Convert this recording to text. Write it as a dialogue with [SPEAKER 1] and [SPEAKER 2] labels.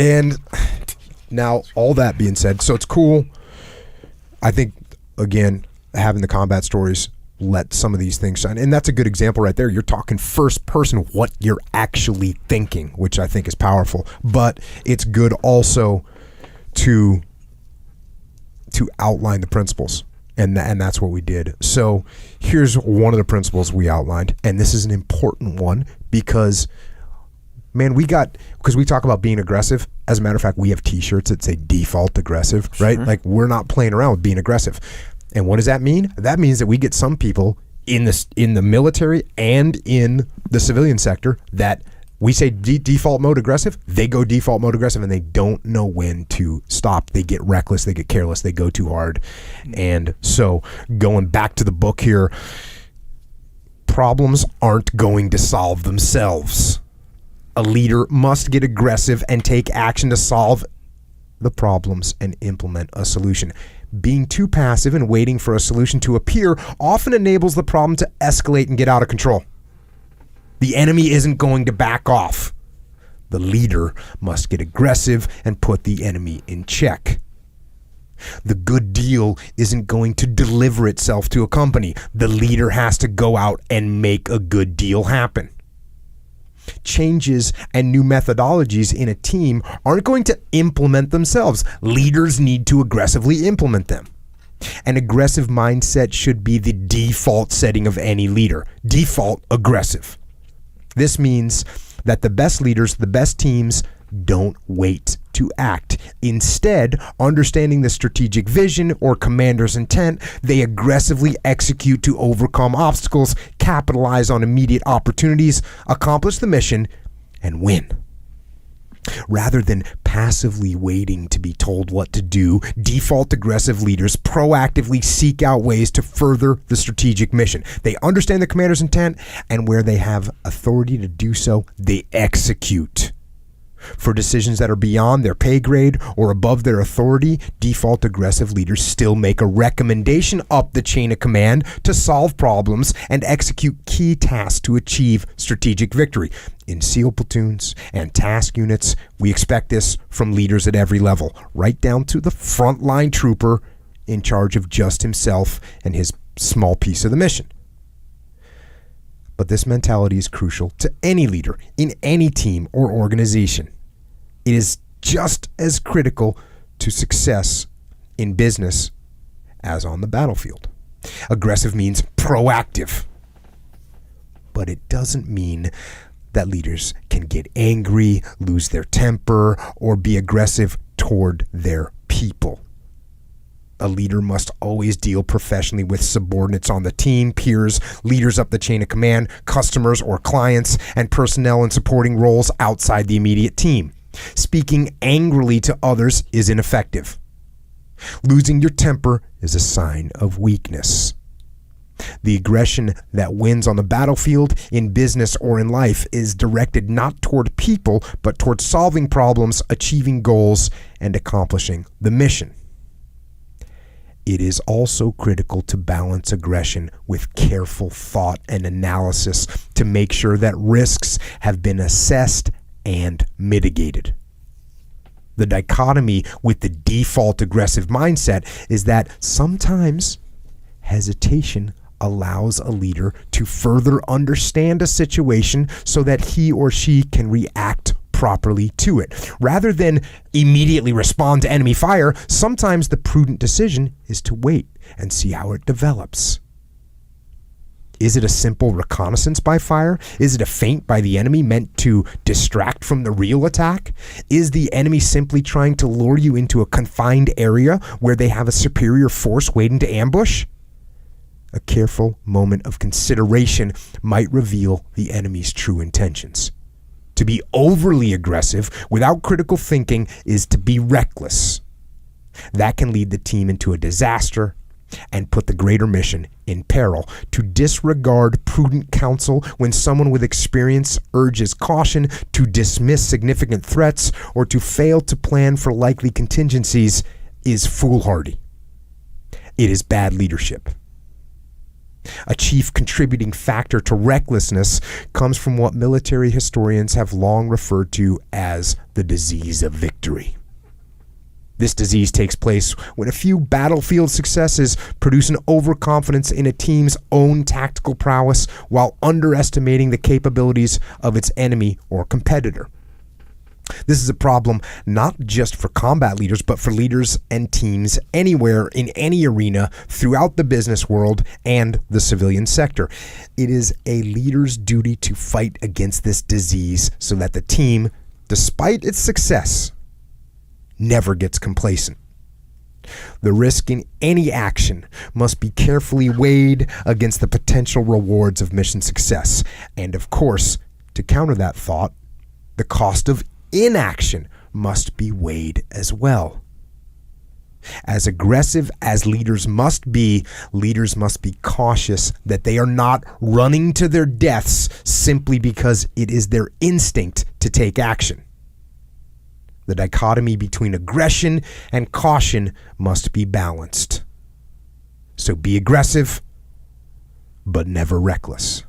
[SPEAKER 1] And now, all that being said, so it's cool. I think, again, having the combat stories let some of these things shine. And that's a good example right there. You're talking first person, what you're actually thinking, which I think is powerful. But it's good also to outline the principles. And that's what we did. So here's one of the principles we outlined. And this is an important one because, man, because we talk about being aggressive. As a matter of fact, we have t-shirts that say default aggressive, right?
[SPEAKER 2] Sure.
[SPEAKER 1] Like, we're not playing around with being aggressive. And what does that mean? That means that we get some people in the military and in the civilian sector that we say default mode aggressive, they go default mode aggressive, and they don't know when to stop. They get reckless, they get careless, they go too hard. And so going back to the book here, problems aren't going to solve themselves. A leader must get aggressive and take action to solve the problems and implement a solution. Being too passive and waiting for a solution to appear often enables the problem to escalate and get out of control. The enemy isn't going to back off. The leader must get aggressive and put the enemy in check. The good deal isn't going to deliver itself to a company. The leader has to go out and make a good deal happen. Changes and new methodologies in a team aren't going to implement themselves. Leaders need to aggressively implement them. An aggressive mindset should be the default setting of any leader. Default aggressive. This means that the best leaders, the best teams, don't wait to act. Instead, understanding the strategic vision or commander's intent, they aggressively execute to overcome obstacles, capitalize on immediate opportunities, accomplish the mission, and win. Rather than passively waiting to be told what to do, default aggressive leaders proactively seek out ways to further the strategic mission. They understand the commander's intent, and where they have authority to do so, they execute. For decisions that are beyond their pay grade or above their authority, default aggressive leaders still make a recommendation up the chain of command to solve problems and execute key tasks to achieve strategic victory. In SEAL platoons and task units, we expect this from leaders at every level, right down to the frontline trooper in charge of just himself and his small piece of the mission. But this mentality is crucial to any leader in any team or organization. It is just as critical to success in business as on the battlefield. Aggressive means proactive, but it doesn't mean that leaders can get angry, lose their temper, or be aggressive toward their people. A leader must always deal professionally with subordinates on the team, peers, leaders up the chain of command, customers or clients, and personnel in supporting roles outside the immediate team. Speaking angrily to others is ineffective. Losing your temper is a sign of weakness. The aggression that wins on the battlefield, in business, or in life is directed not toward people, but toward solving problems, achieving goals, and accomplishing the mission. It is also critical to balance aggression with careful thought and analysis to make sure that risks have been assessed and mitigated. The dichotomy with the default aggressive mindset is that sometimes hesitation allows a leader to further understand a situation so that he or she can react properly to it. Rather than immediately respond to enemy fire, sometimes the prudent decision is to wait and see how it develops. Is it a simple reconnaissance by fire? Is it a feint by the enemy meant to distract from the real attack? Is the enemy simply trying to lure you into a confined area where they have a superior force waiting to ambush? A careful moment of consideration might reveal the enemy's true intentions. To be overly aggressive without critical thinking is to be reckless. That can lead the team into a disaster and put the greater mission in peril. To disregard prudent counsel when someone with experience urges caution, to dismiss significant threats, or to fail to plan for likely contingencies is foolhardy. It is bad leadership. A chief contributing factor to recklessness comes from what military historians have long referred to as the disease of victory. victory. This disease takes place when a few battlefield successes produce an overconfidence in a team's own tactical prowess while underestimating the capabilities of its enemy or competitor. This is a problem not just for combat leaders, but for leaders and teams anywhere in any arena throughout the business world and the civilian sector. It is a leader's duty to fight against this disease so that the team, despite its success, never gets complacent. The risk in any action must be carefully weighed against the potential rewards of mission success. And of course, to counter that thought, the cost of inaction must be weighed as well. As aggressive as leaders must be cautious that they are not running to their deaths simply because it is their instinct to take action. The dichotomy between aggression and caution must be balanced. So be aggressive, but never reckless.